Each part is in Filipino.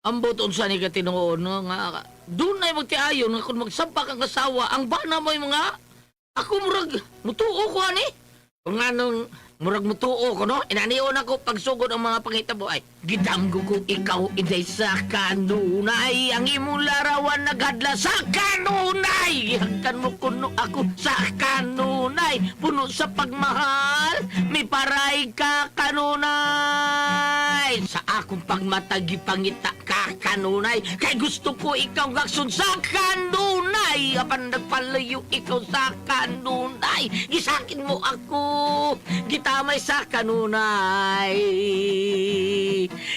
Ang buton sa ni ka tinuon nga doon na magtiayon nga kung magsampak ang kasawa ang bana mo yung mga ako murag mutuo ko ani kung anong murag mutuo ko no inanion ako pagsugod ang mga pangitabo ay gidamgo ko ikaw inday sa kanunay ang imong larawan nagadla sa kanunay gihangkan mo kuno ako sa kanunay puno sa pagmahal may paray ka kanunay sa akong pagmatagi pangita ka kanunay kay gusto ko ikaw gaksun sa kanunay apan nagpalayo ikaw sa kanunay gisakin mo ako gitamay sa kanunay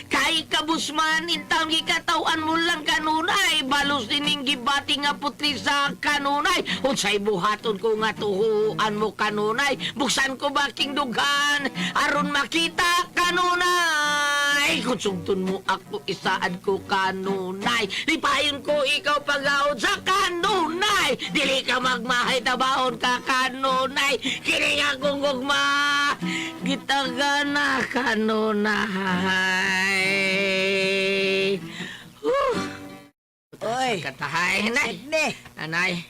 kay kabusman intang gikatawan mo lang kanunay balos dining gibati nga putri sa kanunay unsay buhaton ko nga tuhuan mo kanunay buksan ko baking dughan aron makita kanunay kung sugton mo ako isaad ko kanunay lipayon ko ikaw pagawod sa kanunay dili ka magmahay tabaon ka kanunay kini nga kong gugma gitaga na kanunay Oy, katahay nay Sidney, anay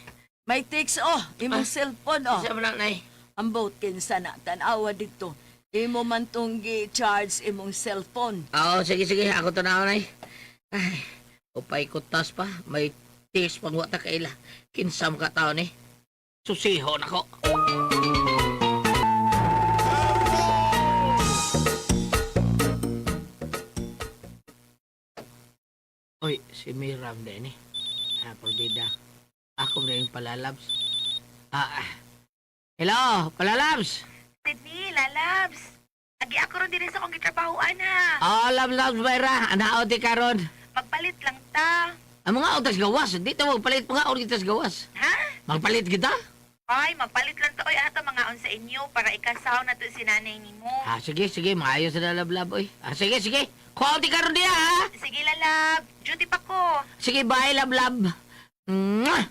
may text imong cellphone isa mo lang nay Ambot kinsa na tanawa dito. Imo man tong gi-charge imong cellphone. oo sige ako tanaw nay ay upay ko tas pa may tis pang wata kaila kinsam ka tao ni susihon ako. Oy, si Miram din eh. Parbida. Ako na yung palalabs. Hello, palalabs! Sydney, lalabs. Agi ako ron din sa kong gitrabahoan ha. Labs, Mayra. Anao di karon. Magpalit lang ta. Ang mga utas gawas. Dito magpalit mga utas gawas. Ha? Magpalit kita? Ay, magpalit lang ta. Oy, ato mga on sa inyo para ikasaw na to si nanay ni mo. Sige. Maayos na lablab, oy. Sige. Kuha di karon diya, ha? Sige, lalab. Duty pa ko. Sige, bye, lablab. Mwah!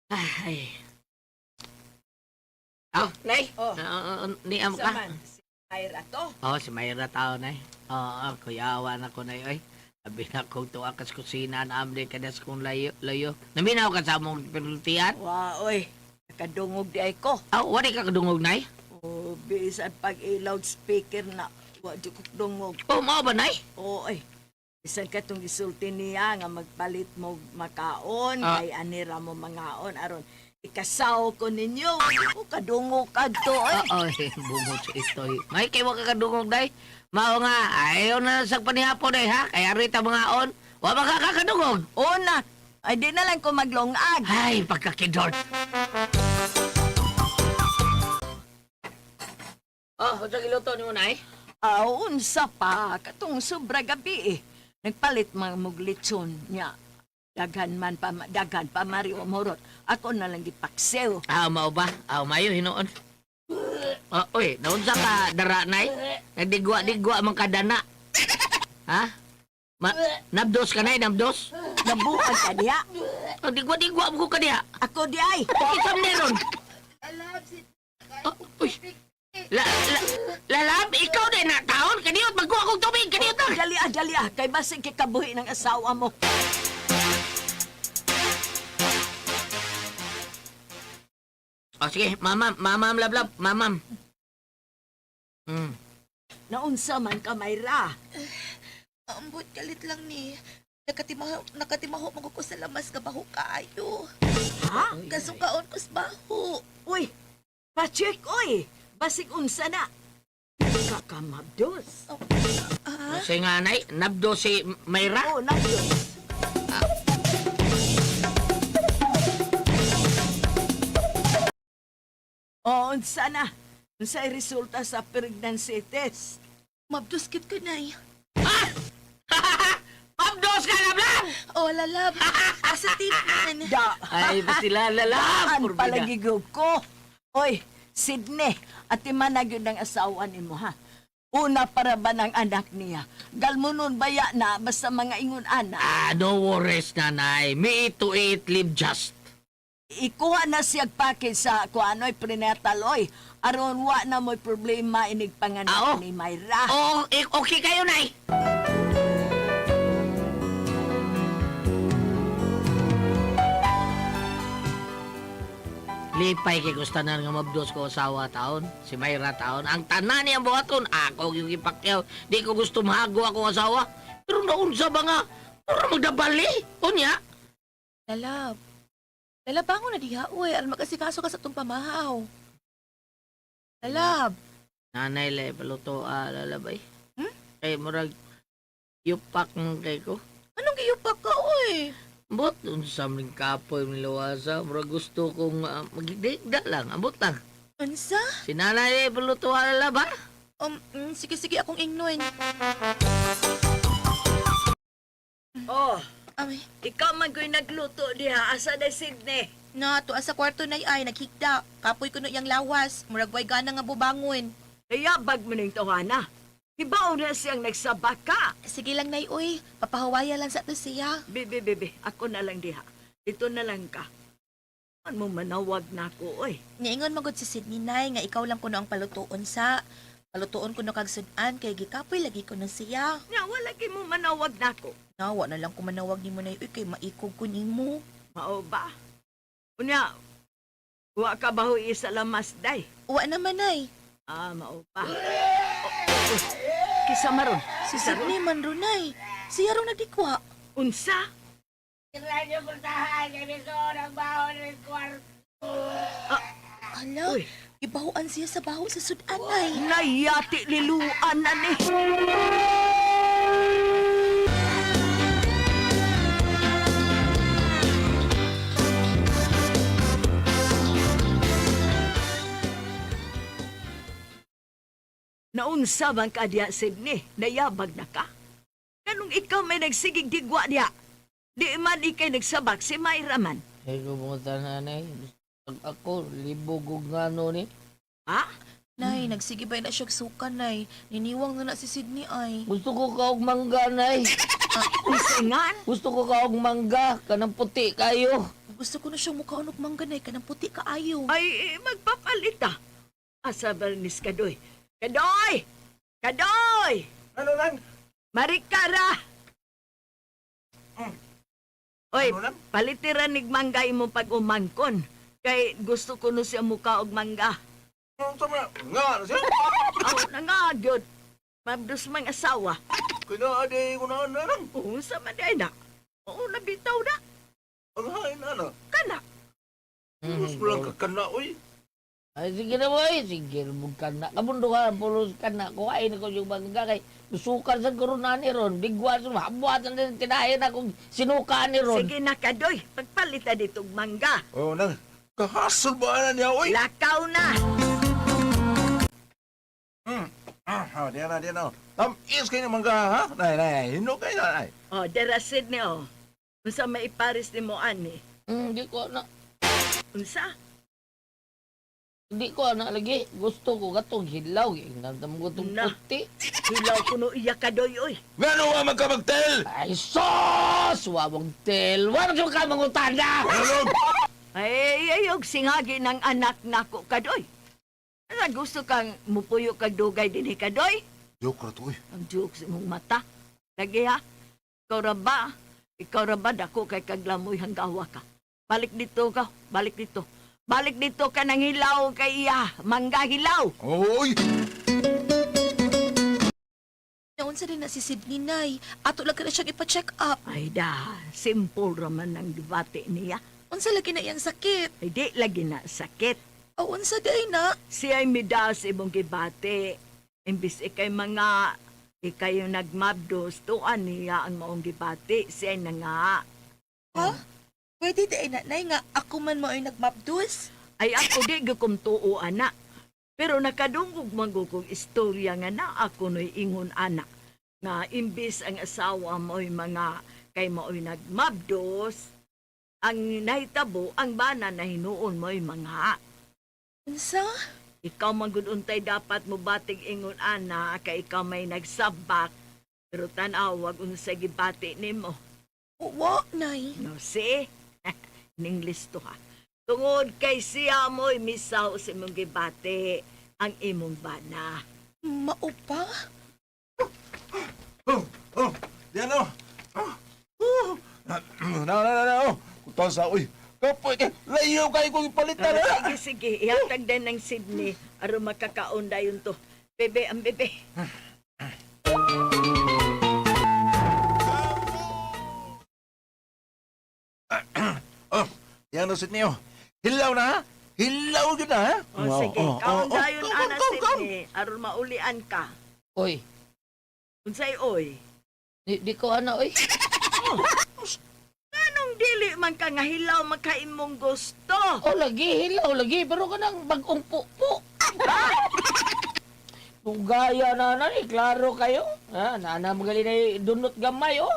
Ay. Nay. Niam ka. Saman, si Myra to. Si Mayra tao, nay. Kuyawan ako, nay, oy. Sabi na kong tuwa kas kusina na amli kadas kong layo. Naminaw ka sa mong pinultihan? Wa, oy. Nakadungog di ay ko. Wari ka kadungog, nay? Bisan pag i-loudspeaker na. Wa di ko dungog. Mao ba, nay? Oy. Bisan ka itong isulti niya nga magpalit mo makaon. Kay anira mo mangaon. Aron, ikasaw ko ninyo. Kadungog ka to, oy. Bumot sa ito. May kay wag ka kadungog, nay. Mao nga, ayaw na sa panihapon, nay, ha? Kaya rita mga on. Wa ba ka kakadungog? Una. Ay, di na lang ko maglongag. Ay, pagkakidort. Unsa giluto nimo, nay? Unsa pa, katong sobra gabi Nagpalit mga muglitson niya. Daghan pa Mario Morot. Ako na lang gipaksew. Mao ba? Mayo hinoon. Uy, naunsa ka dara, nay? Nagdigwa-digwa man kadana. Ha? Nabdos ka, nay, nabdos? Nabuhan ka diha. Digwa-digwa mo ko ka diha. Ako di ay. Isang meron. Uy. Lalab, ikaw din na taon. Kaniyot, magkuha kong tubig. Kaniyot na. Dali kay basig kikabuhi ng asawa mo. Sige, mamam, lablab, mamam. Naunsa man ka, Mayra. Ambot galit lang ni. Nakatimaho mo ko sa lamas nga baho kaayo. Ha? Kasukaon ko sa baho. Uy, pa-check, uy. Basig unsa na. Kakamabdos. Si nga, nay, nabdo si Mayra. Nabdos. Unsa na? Unsa'y resulta sa pregnancy test? Mabduskit ko, nay. Mabdos ka, lablab! Lalab. Asa tinan. Ay, basti lalab. Ang palagigog ko. Oy, Sidney, at imanag yun ang asawa ni mo, ha? Una para ba ng anak niya? Galmunon baya na basta mga ingon anak. No worries, nanay. Me eat to eat, live just. Ikuha na siya package sa kuano'y prenatal oy. Aron wa na mo'y problema inig panganak Oo. ni Myra. Oh, okay kayo, nay. Lipay kay gustanan nga mabdos ko asawa taon, si Mayra taon. Ang tanan niyang buhaton, ako yung ipakyaw. Di ko gusto mahago akong asawa. Pero naunsa ba nga, para magdabali. Unya, Lalab. Lalab na diha, uy. Alam magkasikaso ka sa itong pamahaw. Lalab. nanay lay paluto lalabay. Hmm? Kay murag yupak ng kay ko. Anong giyupak ka, uy? Ambot, unsa man kapoy milawasa, murag gusto kong magigda lang, ambot lang. Ansa? Si nanay lay paluto lalaba. Sige, akong ingnoin. Oh, Ay, ikaw man ko'y nagluto diha. Asa na Sydney? na, tuwa sa kwarto na ay, naghigda. Kapoy ko no yung lawas. Murag way gana nga bubangon. Kaya bag mo ning tawhana. Hibaw na siyang nagsabaka. Sige lang, nay, uy. Papahawaya lang sa to siya. Bibi, ako na lang diha. Dito na lang ka. Ano mo manawag na ako, oy. Niingon magod si Sydney, nay, nga ikaw lang kuno ang palutuon sa. Palutuon kuno kag sudan, kay gikapoy lagi ko na siya. Nga, wala mo manawag na ako. Nawa na lang kung manawag ni mo na uy, kay maikog ko ni mo. Mao ba? Unya, wa ka ba ho isa lamas day? Uwa naman, nay. Mao ba? Kisa maron. Si Sydney man ron, nay. Siya ron nagdikwa. Unsa? Hala, Uy. ibahuan siya sa baho sa sudan, nay. Nayati liluan na ni. Naunsa man ka diya, Sydney? Nayabag na ka? Kanong ikaw may nagsigig digwa diya? Di man ikay nagsabak si Myra man. Ay ko mga nanay. Ako, libog og ngano ni. Ha? Nay, nagsige ba na siya suka, nay. Niniwang na si Sydney, ay. Gusto ko kaog mangga, nay. Isingan? Gusto ko kaog mangga, kanang puti kayo. Gusto ko na siyang mukha unok mangganay ka ng puti kaayo. Ay, magpapalita. Asa Bernis Kadoy? Kadoy! Kadoy! Ano lang? Marikara! Oy, Ano lang? palitiran nig manggay mo pag umangkon. Kay gusto ko no siya mukha og mangga. Ano sama? Nga na siya? Aw, nangagyod. Mabdos mang asawa. Kinaade ko na lang. Oo, sa maday na. Oo, nabitaw na. Ang hain na. Kana. Pulos mo lang kakana, uy. Ay, sige na boy. Sige, bukan na. Kamundo ka, pulos ka na. Kuhain ko yung mangga kay susukan sa korona ni Ron. Bigwa sa mabuhatan din tinahin akong sinukaan ni Ron. Sige na, Kadoy. Pagpalita ditong mangga. Oo, nang. Kahasol ba na niya, uy? Lakaw na. Diyan na. Tamis kayo ng mangga, ha? Nay. Hino kayo na, nay. Oh, dera Sydney, oh. Unsa may iparis ni mo, ani? Hindi ko na. Unsa? Hindi ko na lagi. Gusto ko katong hilaw. Nandam ko itong Na. puti. Hilaw ko no iya, Kadoy, oy. Ngano nga magkamagtel? Ay, sos! Wawang tel. Wawang sa ka mangutana! Ano? Ay, og singagi ng anak nako, Kadoy. Ano gusto kang mupuyo kag dugay din ni Kadoy? Joke na to, uy. Ang joke sa mong mata. Lagi ha? Ikaw ra ba dako kay kaglamoy hanggawa ka? Balik dito ka, balik dito. Balik dito ka ng hilaw kay iya, mangga hilaw. Uy! Naunsa din na si Sydney, nay. Ato lang ka na siyang ipa-check up. Ay da, simple raman ang debate niya. Unsa lagi na iyang sakit? Ay di lagi na sakit. O unsa day na? Siya ay midas ibong gibate. Imbis ikay mga ikay yung nagmabdos, tuan niya ang maong gibate. Siya ay nga. Ha? Pwede day na, nay, nga ako man mo ay nagmabdus? Ay ako di gakum tuo anak. Pero nakadungog magugong istorya nga na ako no'y ingon anak. Nga imbis ang asawa mo'y mga kay mo'y nagmabdos, ang nahitabo ang bana na hinuon mo'y mga. Unsa? Ikaw maguduntay dapat mo batig ingon ana kay ikaw may nagsabak. Pero tanaw wag unsay gibati nimo. Wa, Nay. No see? In English to ha. Tungod kay siya mo'y misaw sa imong gibati ang imong bana. Mao pa? Diyan o. Na. Kutang sa, uy. Kapoy kay, layo kayo kong ipalitan Ah, ha. sige, sige. Ihatag din ng Sydney aron makakaon dayon to. Bebe, ang bebe. Oh, yan o, Sidney o. Hilaw na ha. Hilaw yun na ha. O sige, kaon dayon Come, ana come, come. Sydney aron maulian ka. Oy, Unsay oy? di ko ana, oy. Anong dili man ka nga hilaw makaimong gusto? Oh, lagi, hilaw, lagi. Pero kanang bagong pupo. Tugaya na klaro kayo. Ha, nana magaling na dunot gamay, oh.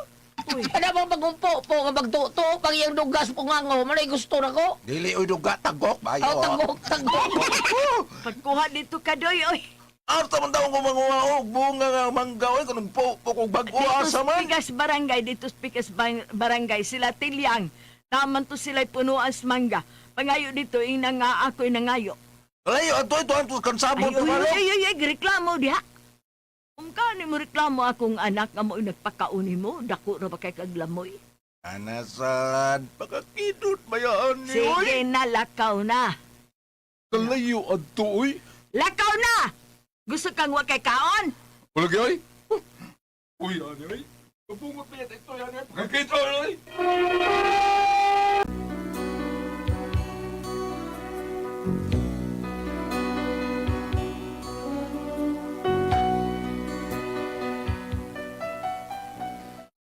Uy, Ano bang bagong pupo nga magtuto? Pag yung dugas po nga ngo, malay gusto na ko. Dili oy duga, tagok ba Oh, tagok. pagkuha dito ka doy oy. Asa man taong kung manguha o bunga nga mangga oy kanang po kung bago asa man. Pigas barangay, dito Pigas barangay, sila tilyang. Naman to sila'y punuan sa mangga. Pangayo dito, ina nga ako'y nangayo. Layo ato ito ang kansabot Ay, ko malo. reklamo diha. Kung kani mo reklamo akong anak nga mo'y nagpakauni mo, dako na ba kay kaglamoy? Anasan, pagkakidot ba yan ni oy? Sige na, lakaw na. Kalayo ato oy. Lakaw na! Gusto kang wakay kaon? Ulagi oy. Uy, ano oy? Kabungot pa yan ito yan. Pagkakita oy.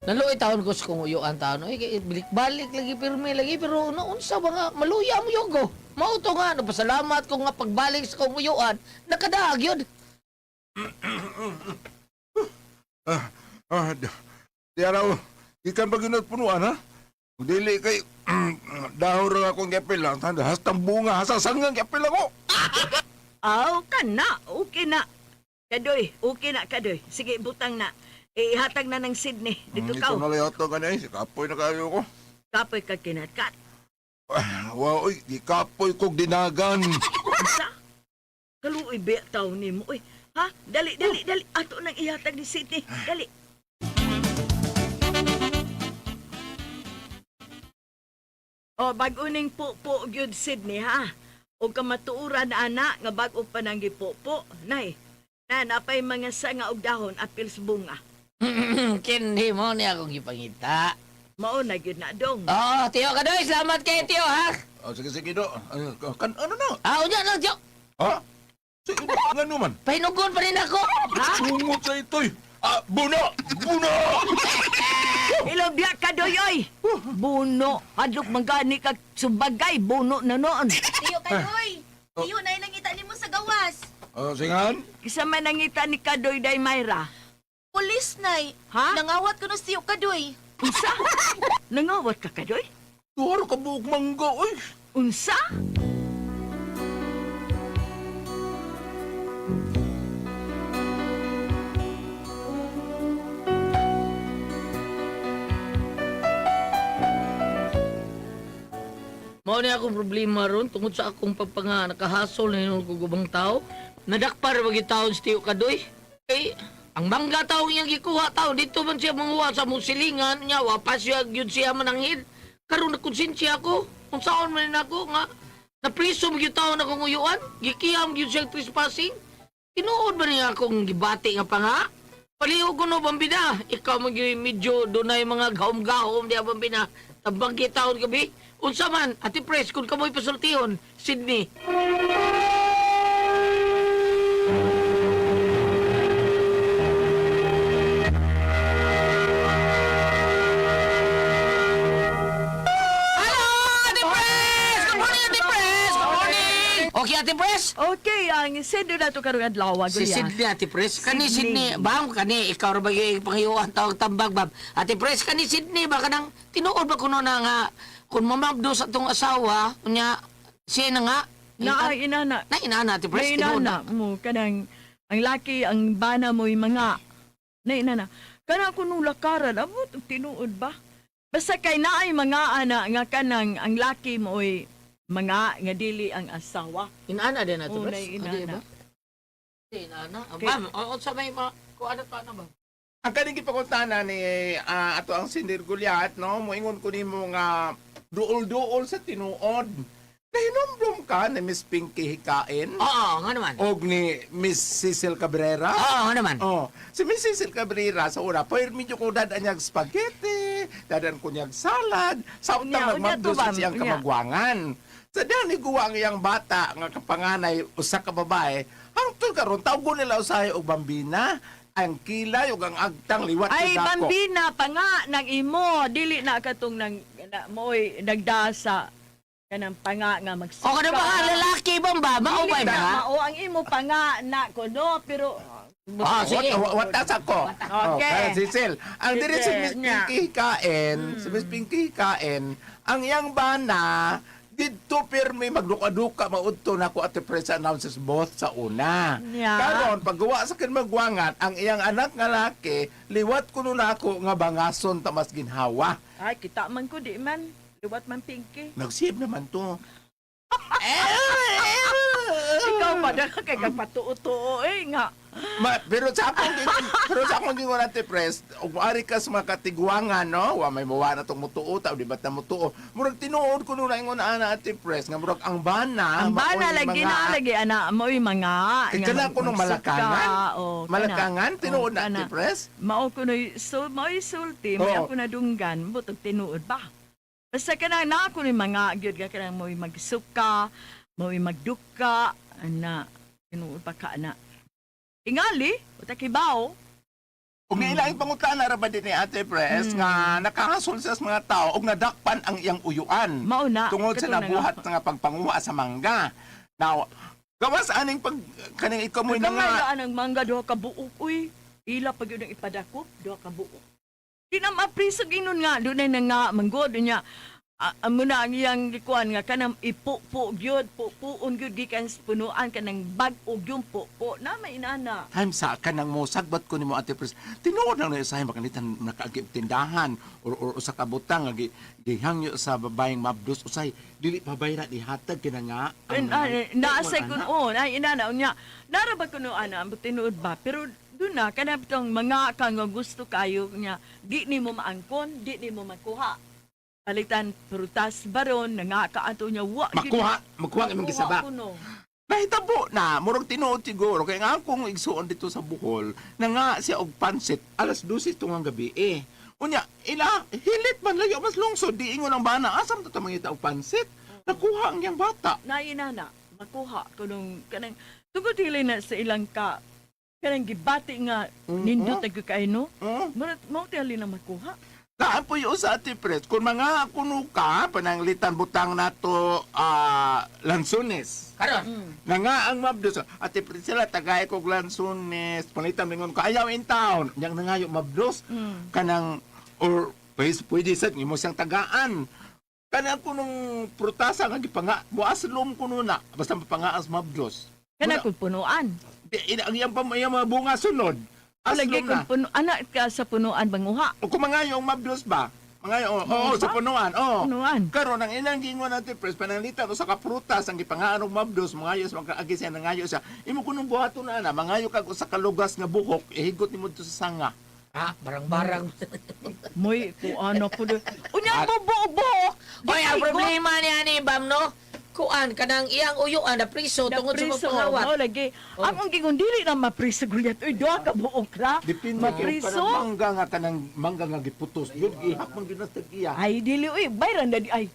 Naluoy taon ko sa kung uyuan taon. Oy, balik lagi, pirmi lagi. Pero naunsa ba nga, maluya mo yung go. Mauto nga, napasalamat ko nga pagbalik sa kung uyuan. Nakadaag yun. Di araw, ikan ba ginot punuan ha? Kung dili kay dahon rin akong gapil lang. Tanda, hastang bunga, hasasangang gapil ako. Aw, ka na. Okay na. Kadoy, okay na, Kadoy. Sige, butang na. Ihatag na ng Sydney. Dito ka. Ito na layoto ka na eh. Kapoy na kayo ko. Kapoy ka kinatkat. Wow, oy, di kapoy kong dinagan. Sa? Kaluoy ba tao ni mo? Uy, ha? Dali. Ato nang ihatag ni Sydney. Dali. O, bag-uning po gyud Sydney, ha? O kamatuuran ana nga bag-o pa nang gipopo. Nay, napay mga sanga og dahon apil sa bunga. Kindi mo niya akong ipangita. Mao na gyud na dong. Oh, Tiyo Kadoy, salamat kayo, Tiyo, ha? Oh, sige, do. Ano na? Unya lang, Tiyo. Ha? Sige, nga naman. Pahinugon pa rin ako. Ha? Sungot sa ito'y. Buno! Ilobya ka doyoy. Buno. Hadlok manggani kag subagay. Buno na noon. Tiyo Kadoy. Tiyo, Nay, nangita ni mo sa gawas. Singan? Kisa man nangita ni Kadoy day Mayra. Pulis, Nay. Ha? Nangawat ko na si Tiyo Kadoy. Unsa? Nangawat ka Kadoy? Tuwar ka buhok mangga, oy. Unsa? Mao ni akong problema ron tungod sa akong pagpanga nakahasol na yun kong gubang tao. Nadakpar wagi taon si Tiyo Kadoy. Eh, ang mangga tao niyang gikuha tao, dito man siya manguha sa musilingan niya, wapas siya yun siya mananghid. Karon nakonsensya ako, kung saan man ako nga, napriso mo yung tao na kong uyuan, gikiyam yun siya trespassing. Tinuod ba niya akong gibati nga pa nga? Paliho ko no, Bambina. Ikaw medyo doon na yung mga gahom-gahom diya, Bambina. Tabang kitaon gabi. Unsa man, Ate Pres, kung kamoy pasultihon, Sydney. Hello, Ate Pres! Good morning, Ate Pres! Good morning! Okay, Ate Pres? Okay, ang sendo na to karong adlaw Si Sydney, Ate Pres. Kani Sydney. Bang, kani, ikaw ra ba yung panghiuan tawag tambag, bab. Ate Pres, kani Sydney, baka nang tinuod ba kuno na nga, kung mamabdo sa itong asawa, kunya, siya na nga, Na ay inana. Na inana, Ate Pres. Na inana mo kanang ang laki ang bana mo'y mga na inana. Kana kuno lakaran amo tinuod ba? Basta kay naay mga ana nga kanang ang laki mo'y mga nga dili ang asawa. Inana din, Ate Oo, Pres. na inana. Inana. Okay. Ma'am, o sa may mga, kung ano ka na ba? Ang kaning gipakuntana ni ato ang Sindir Goliath, no? Moingon ko nimo nga duol-duol sa tinuod. Nahinomdom ka ni Miss Pinky Hikain Oo, nga naman. og ni Miss Cecil Cabrera. Oo, nga naman. Oh, si Miss Cecil Cabrera sa una, pero medyo ko dadan niyag spaghetti, dadan ko niyag salad, sa Unya, utang nagmabdos unya to, siyang ma'am, unya. kamagwangan. Sa dani guwang iyang bata nga kapanganay usa ka babae, hangtod karon tawgo nila usahay og bambina, ang kilay ug ang agtang liwat Ay sa dako. bambina pa nga nang imo dili na katong nang mo'y nagdasa kanang panga nga magsuka. O ka na ba, lalaki bang ba? Maubay Dili ba? na mao ang imo pa nga na kuno pero Sige. Watas ako. Okay. Cecil. Ang diri si Sige, Miss nya. Pinky Hikain, si Miss Pinky Hikain, ang iyang bana, dito pirmi magduka-duka maudto na ko at the press announces both sa una. Nya. Karon paggawa sa kinmagwangan, ang iyang anak nga laki, liwat kuno na ako nga bangason ta mas ginhawa. ay kita man ko di man liwat man Pinky. Nagsib naman to. Ikaw pa na kay kagpatuo-tuo nga. Pero sa akong gingon natin press, ug ari ka sa mga katigwangan, no? Wa may mawa na tong mutuo ta, di ba ta mutuo. Murag tinuod ko nung ingon ana ate press nga murag ang bana, Ang bana maoy lagi mga- na lagi ana mo'y mga Kay nga kana ko nung magsuka, malakangan. o, Malakangan kana. tinuod O, na ate kana. press. Mao ko mo'y sulti, may Oo. ako na dunggan, butog tinuod ba? Basta kanang na ako ni mga gyud ka kanang mo'y magsuka, mo'y magduka, ana tinuod pa ka ana. Ingali, utakibaw. Ug nilaing pangutana ra ba din ni ate press nga nakahasol sa mga tao ug nadakpan ang iyang uyuan. Mao na. Tungod sa katong na nabuhat nga. nga pagpanguha sa mangga. Now, gawas aning pag kaning ikaw mo Ikaw nga nga ang mangga duha ka buok uy. Ila pag yun ang ipadakop, duha ka buok. Di na mapriso ginon nga, doon na nga manggod niya. Amo na ang iyang likuan nga kanang ipo-po gyud, po-puon gyud gikan sa punuan kanang bag og yung po-po na may inana. time sa kanang mo sagbat ko nimo ate pres tinuod lang na sa makanitan nakaagip tindahan or sa kabutang nga gihangyo sa babayeng mabdos usay dili pa bayra dihatag kina nga Naasay kun ay inana unya. Narabag kuno ana ang tinuod ba pero doon na kanang bitong mga ka nga gusto kayo niya di nimo maangkon, di nimo makuha. Palitan prutas baron nga kaato niya wa makuha imong gisaba kuno. nahitabo na murag tinuod siguro kay nga akong igsuon dito sa Bohol na nga siya og pansit alas 12 tungang gabi unya ila hilit man lagi mas lungsod di ingon ang bana asam to mangita og pansit nakuha ang yang bata Na inana makuha kunong kanang tungod dili na sa ilang ka kanang gibati nga nindot mm kay no. Murat mo tali na makuha. Kaan po yung sa ati pres, kung mga kuno ka, pananglitan butang na to lansones. Karon. Na nga ang mabdos, ati pres sila, tagay kog lansones, panitan mingon ko, ayaw in town. Yang nangayo mabdos, kanang, or pwede sa mo siyang tagaan. Kanang kunong prutasa nga gipanga, buas lum kuno na, basta mapangaas mabdos. Kanang kun punuan. Ang iyang mga bunga sunod. Lagi Aslom na. kun anak ka sa punuan banguha. O kung mga yung mabdos ba? Mga yung, sa punuan, Punuan. Karon ang inang gingon natin pres pananglitan sa kaprutas ang gipangaanong mabdos mangayo sa mga agi siya nangayo siya imo kunong buhaton na mangayo kag usa ka lugas nga buhok ihigot nimo to sa sanga Barang-barang. Moy ko ano po do. Unya mo buo. Oy, ang problema niya ni Bam, no? Kuan, kanang iyang uyuan na priso tungod sa Mapriso. pagpangawat. Mo lagi. Ang gigon dili na mapriso gulyat. Uy duha ka buok ra. depende Mapriso. kanang mangga nga giputos yun ihap man ginastag iya Ay dili uy bayran na di ay.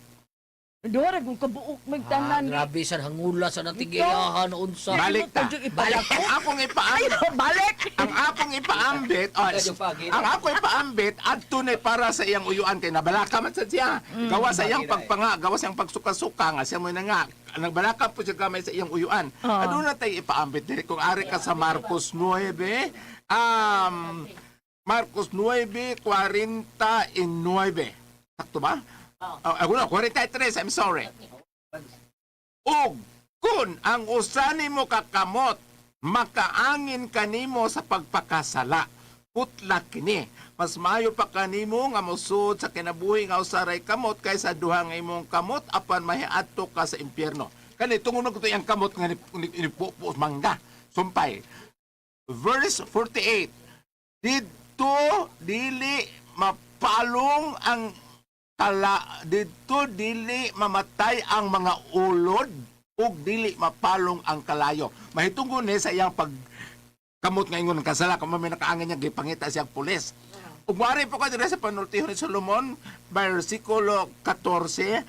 Duha ra kung kabuok magtanan. Grabe sa hangula sa natigayahan unsa. Balik ta. Balik. ang akong ipaambit Balik. ang akong ipaambit ang ako ipaambit adto na para sa iyang uyuan kay nabalaka man sa siya gawa sa iyang pagpanga gawa sa iyang pagsuka-suka nga siya mo na nga nagbalaka po siya gamay sa iyang uyuan aduna tay ipaambit dili kung ari ka sa Marcos 9 Marcos 9:49 sakto ba? Ako na, 43, I'm sorry. Og Kung ang usa nimo kakamot makaangin kanimo sa pagpakasala, putla kini. Mas maayo pa kanimo nga mosud sa kinabuhi nga usaray kamot kaysa duha nga imong kamot apan mahiadto ka sa impyerno. Kani tungod ko ang kamot nga inipupo mangga. Sumpay. Verse 48. Dito dili mapalong ang dito dili mamatay ang mga ulod ug dili mapalong ang kalayo. Mahitungod ni sa iyang kamot nga ingon ng kasala kung may nakaangin niya gipangita siyang pulis. Ug mari po ka dire sa panultihon ni Solomon versikulo 14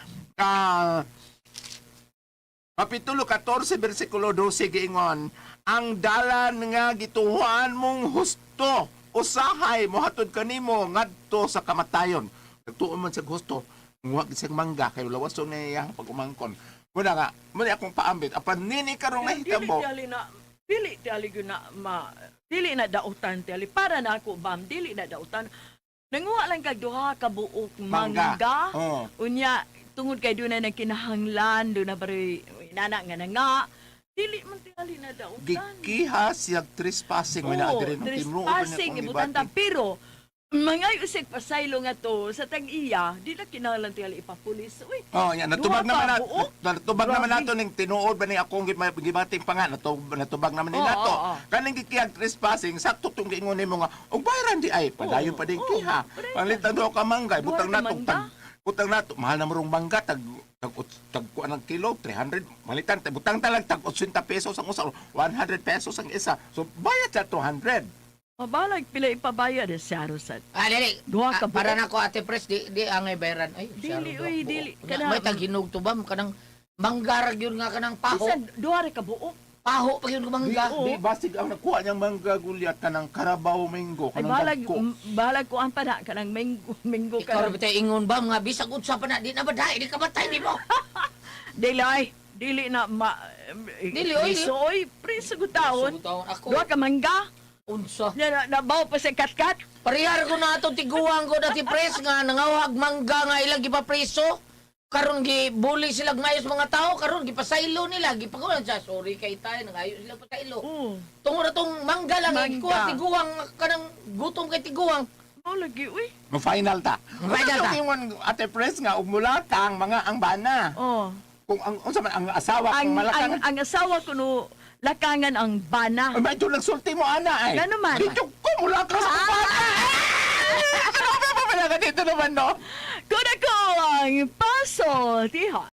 Kapitulo 14 versikulo 12 giingon, ang dalan nga gituhuan mong husto usahay mohatod kanimo ngadto sa kamatayon. Nagtuon man sa gusto, nguha siyang mangga kay lawason niya pag umangkon. Muna nga, muna akong paambit. Apan nini karong nahitabo. Dili na dautan tali para na ako bam dili na dautan. Nanguha lang kag duha ka buok mangga. Oh. Unya tungod kay dunay na kinahanglan do na bari inana nga. Dili man tingali na dautan. Gikiha siyag trespassing. May naadirin ng tinuod na trespassing akong ibutan ta gibati. pero mga usik pasaylo nga to sa tag-iya, di na kinahanglan tingali ipapulis. Uy, Oh, yan. Natubag duha naman ka nato. buok? Natubag naman Grabe. nato ning tinuod ba ni akong gibating pa nga. Natubag naman nila Oo, to. oo. Kaning gikiyag trespassing, sakto tong giingon nimo nga, og bayaran di ay, padayon pa din Oo, kiha. pareha. Panglitan do ka manggay, Duha butang ka nato mangga? butang nato, mahal na marong mangga tag kuan ng kilo 300 malitan butang talag tag 80 pesos ang usa 100 pesos ang isa. So bayad sa 200. mabalag pila ipabayad sa Arosan. Dili. Duha ka Para buok. na ko Ate Pres, di angay bayaran. Ay, Dili, saro, uy, buok. dili. Nga, Kana- may taghinog to ba? Kanang manggarag yun nga kanang paho. Bisan duha ra ka buok. Paho pa yun Di, mangga. Oo. di basig ang nakuha niyang mangga gulyat kanang Carabao Mango Ay kanang dagko. balag ko ang pana kanang minggo Ikaw ka. rin tayo ingon ba? Mga bisag unsa pa na. Di na ba dahil? Di ka matay ni mo. Dili na ma Dili, oy, Priso, oy, priso ko taon. Taon ako. Duha ka mangga. Unsa. Nabaw pa sa katkat. Parihar ko na itong tiguang ko dati Pres nga nangawag mangga nga ilang gipapreso. Karon gibuli sila mayos mga tao. Karon gipasaylo nila. Gipakulan siya. Sorry kay tayo. Nangayo sila pasaylo. Oo. Tungod na itong mangga lang. Mangga. Ikuha tiguang. Kanang gutom kay tiguang. Mao lagi, uy. Final ta. Final ta. Ingon Ate Pres nga ug mulata ang mga ang bana. Oh. Kung ang unsa man ang asawa kung malakang Ang asawa ko no lakangan ang bana. ay medyo nagsulti mo ana ay. Nga naman. Dito ko mulata sa bana. Ano ba dito naman no? Kuna ko ang paso, tiha.